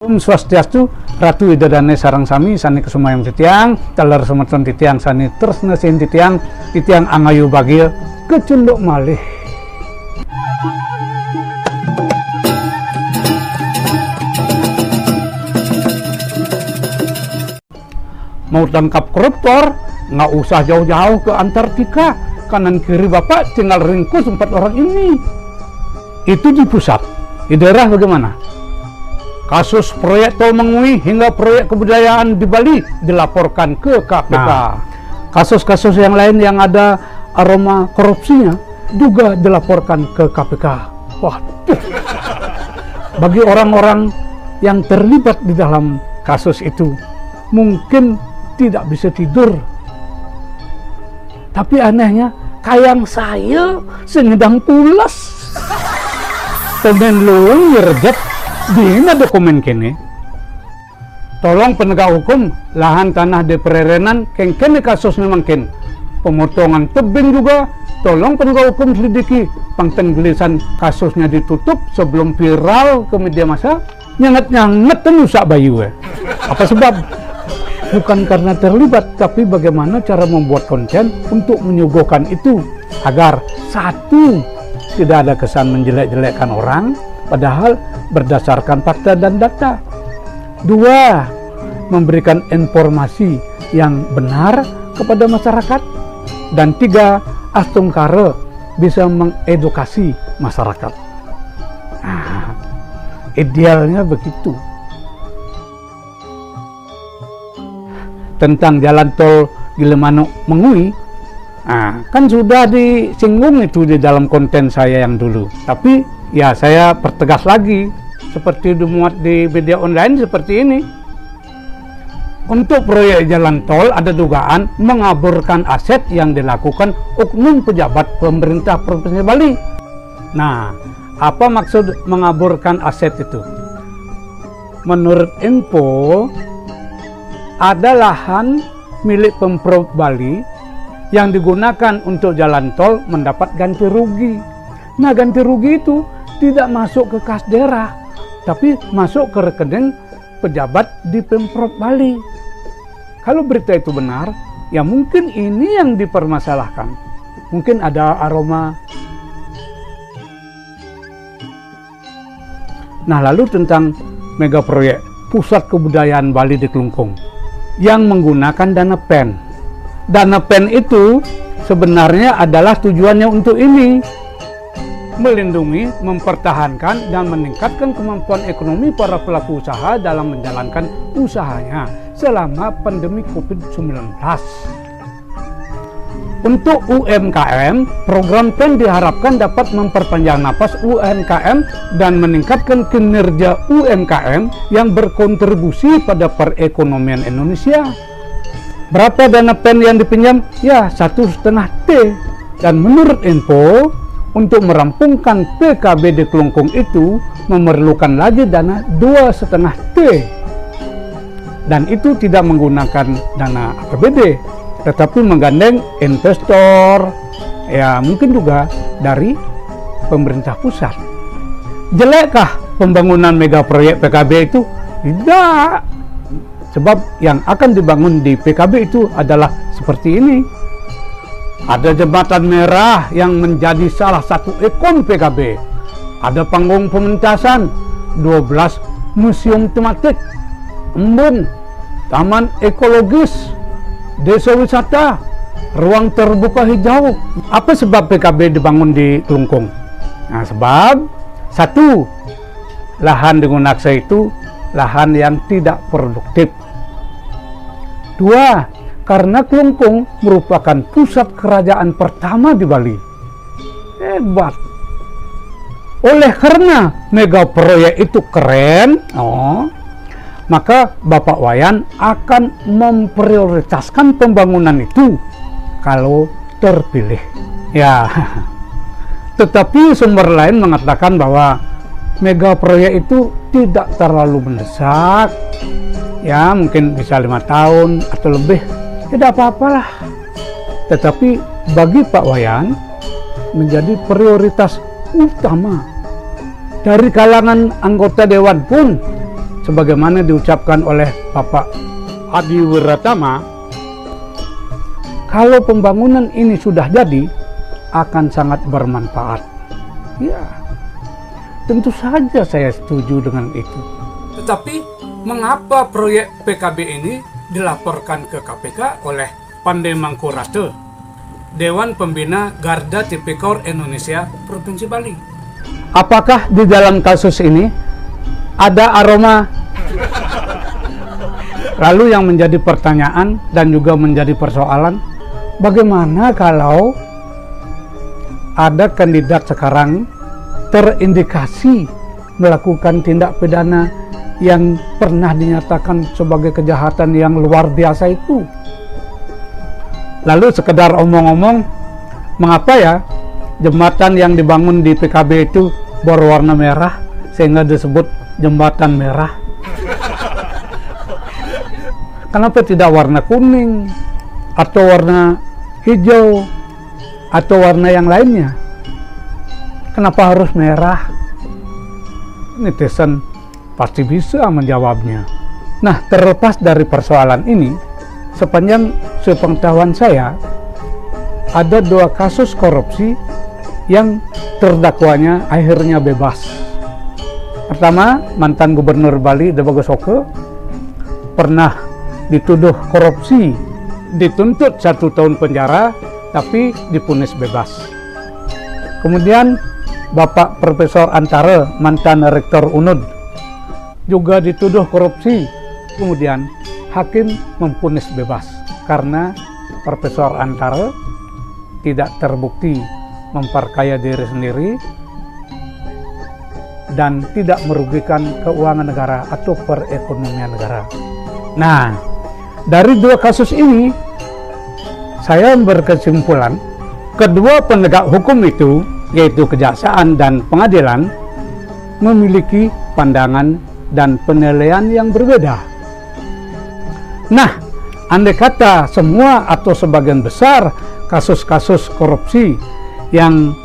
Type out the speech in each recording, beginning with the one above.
Om Swastiastu, Ratu Idadane sarang sami, sani kesumayang titiang, talar semeton titiang, sani terus nesin titiang, titiang angayu bagil, kecunduk malih. Mau tangkap koruptor, nggak usah jauh-jauh ke Antartika. Kanan kiri Bapak tinggal ringkus 4 orang ini. Itu di pusat. Di daerah bagaimana? Kasus proyek tol Mengui hingga proyek kebudayaan di Bali dilaporkan ke KPK. Nah, kasus-kasus yang lain yang ada aroma korupsinya juga dilaporkan ke KPK. Waduh. Bagi orang-orang yang terlibat di dalam kasus itu, mungkin tidak bisa tidur. Tapi anehnya, kayang saya sengedang pulas. Temen luang nyerjet dina dokumen kene. Tolong penegak hukum lahan tanah di pererenan kene kasus memang ken. Pemotongan tebing juga, tolong penegak hukum selidiki. Pangtenggelisan kasusnya ditutup sebelum viral ke media massa. Nyanget-nyanget tenusak bayu. Apa sebab? Bukan karena terlibat, tapi bagaimana cara membuat konten untuk menyuguhkan itu agar satu, tidak ada kesan menjelek-jelekkan orang padahal berdasarkan fakta dan data. 2, memberikan informasi yang benar kepada masyarakat. Dan 3, astungkara bisa mengedukasi masyarakat. Nah, idealnya begitu. Tentang jalan tol Gilimanuk Mengui, kan sudah disinggung itu di dalam konten saya yang dulu. Tapi ya saya pertegas lagi, seperti dimuat di media online seperti ini. Untuk proyek jalan tol ada dugaan mengaburkan aset yang dilakukan oknum pejabat pemerintah Provinsi Bali. Nah, apa maksud mengaburkan aset itu? Menurut info, ada lahan milik Pemprov Bali yang digunakan untuk jalan tol mendapat ganti rugi. Nah, ganti rugi itu tidak masuk ke kas daerah, tapi masuk ke rekening pejabat di Pemprov Bali. Kalau berita itu benar, ya mungkin ini yang dipermasalahkan. Mungkin ada aroma. Nah, lalu tentang mega proyek Pusat Kebudayaan Bali di Kelungkung yang menggunakan dana PEN. Dana PEN itu sebenarnya adalah tujuannya untuk ini, melindungi, mempertahankan, dan meningkatkan kemampuan ekonomi para pelaku usaha dalam menjalankan usahanya selama pandemi COVID-19. Untuk UMKM, program PEN diharapkan dapat memperpanjang napas UMKM dan meningkatkan kinerja UMKM yang berkontribusi pada perekonomian Indonesia. Berapa dana PEN yang dipinjam? Ya, 1,5 T. Dan menurut info, untuk merampungkan PKB di Kelungkung itu memerlukan lagi dana 2,5 T. Dan itu tidak menggunakan dana APBD, tetapi menggandeng investor, ya mungkin juga dari pemerintah pusat. Jelekkah pembangunan mega proyek PKB itu? Tidak. Sebab yang akan dibangun di PKB itu adalah seperti ini. Ada jembatan merah yang menjadi salah satu ikon PKB. Ada panggung pementasan, 12 museum tematik, embung, taman ekologis, desa wisata, ruang terbuka hijau. Apa sebab PKB dibangun di Kelungkung? Nah, sebab 1, lahan di Gunaksa itu lahan yang tidak produktif. 2, karena Kelungkung merupakan pusat kerajaan pertama di Bali. Hebat. Oleh karena mega proyek itu keren, maka Bapak Wayan akan memprioritaskan pembangunan itu kalau terpilih. Ya, tetapi sumber lain mengatakan bahwa mega proyek itu tidak terlalu mendesak. Ya, mungkin bisa 5 tahun atau lebih. Tidak apa-apalah. Tetapi bagi Pak Wayan menjadi prioritas utama. Dari kalangan anggota dewan pun sebagaimana diucapkan oleh Bapak Adi Wiratama, kalau pembangunan ini sudah jadi akan sangat bermanfaat. Ya, tentu saja saya setuju dengan itu. Tetapi mengapa proyek PKB ini dilaporkan ke KPK oleh Pandai Mangkurate, Dewan Pembina Garda Tipikor Indonesia Provinsi Bali? Apakah di dalam kasus ini ada aroma? Lalu yang menjadi pertanyaan dan juga menjadi persoalan, bagaimana kalau ada kandidat sekarang terindikasi melakukan tindak pidana yang pernah dinyatakan sebagai kejahatan yang luar biasa itu? Lalu sekedar omong-omong, mengapa ya jembatan yang dibangun di PKB itu berwarna merah sehingga disebut jembatan merah? Kenapa tidak warna kuning atau warna hijau atau warna yang lainnya? Kenapa harus merah? Netizen pasti bisa menjawabnya. Nah, terlepas dari persoalan ini, sepanjang sepengetahuan saya, ada 2 kasus korupsi yang terdakwanya akhirnya bebas. Pertama, mantan Gubernur Bali Debagus Oke pernah dituduh korupsi, dituntut 1 tahun penjara, tapi dipunis bebas. Kemudian Bapak Profesor Antara, mantan Rektor UNUD, juga dituduh korupsi, kemudian hakim mempunis bebas karena Profesor Antara tidak terbukti memperkaya diri sendiri dan tidak merugikan keuangan negara atau perekonomian negara. Nah, dari 2 kasus ini, saya berkesimpulan, kedua penegak hukum itu, yaitu kejaksaan dan pengadilan, memiliki pandangan dan penilaian yang berbeda. Nah, andai kata semua atau sebagian besar kasus-kasus korupsi yang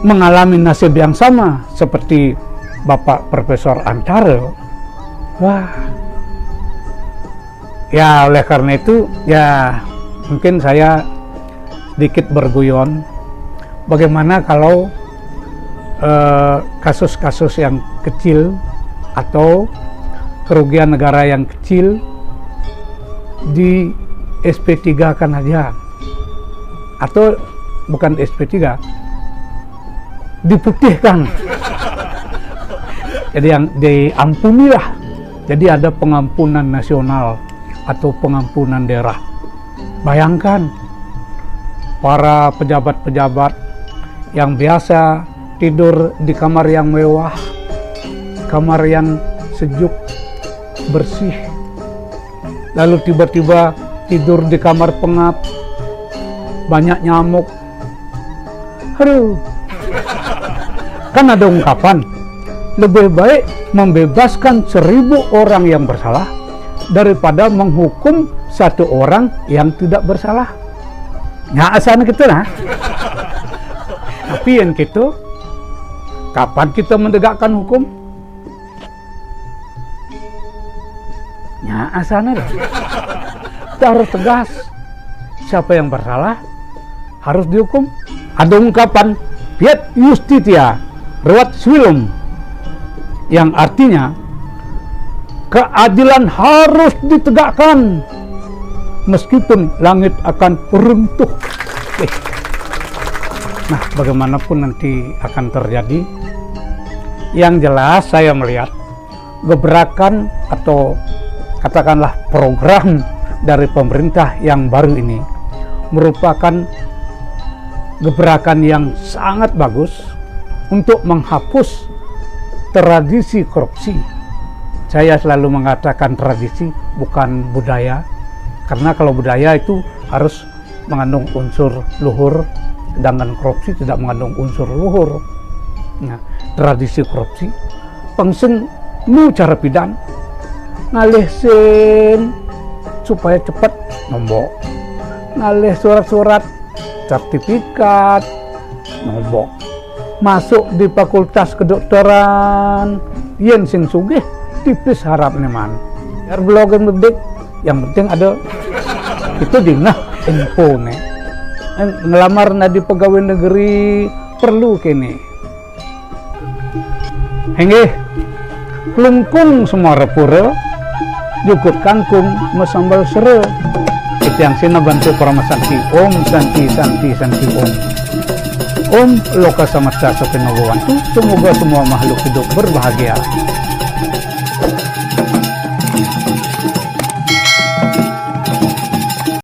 mengalami nasib yang sama seperti Bapak Profesor Antara, wah, ya oleh karena itu ya mungkin saya sedikit berguyon, bagaimana kalau kasus-kasus yang kecil atau kerugian negara yang kecil di SP3 kan aja, atau bukan SP3, diputihkan, jadi yang diampunilah, jadi ada pengampunan nasional atau pengampunan daerah. Bayangkan para pejabat-pejabat yang biasa tidur di kamar yang mewah, kamar yang sejuk, bersih, lalu tiba-tiba tidur di kamar pengap, banyak nyamuk. Aduh, kan ada ungkapan, lebih baik membebaskan 1000 orang yang bersalah daripada menghukum 1 orang yang tidak bersalah. Ya asal gitu nah. Tapi yang gitu, kapan kita menegakkan hukum? Ya asalnya lah. Kita harus tegas. Siapa yang bersalah harus dihukum. Ada ungkapan Piet Justitia Ruat Swilum, yang artinya keadilan harus ditegakkan meskipun langit akan runtuh. Nah, bagaimanapun nanti akan terjadi, yang jelas saya melihat gebrakan atau katakanlah program dari pemerintah yang baru ini merupakan gebrakan yang sangat bagus untuk menghapus tradisi korupsi. Saya selalu mengatakan tradisi, bukan budaya, karena kalau budaya itu harus mengandung unsur luhur, sedangkan korupsi tidak mengandung unsur luhur. Nah, tradisi korupsi pengsen nu cara pidan ngalih sen supaya cepat nombok, ngalih surat-surat sertifikat nombok, masuk di fakultas kedokteran yen sing sugih tipis harap man. Biar blogan bedik, yang penting ada itu dina info nih. Ngelamar na di pegawai negeri perlu kini. Hingga kelungkung semua repura, jukut kangkung mesambal sere. Itu yang sina bantu para masanti. Om Santi Santi Santi Om. Om loka samasta sa pinagawan tu, semoga semua makhluk hidup berbahagia.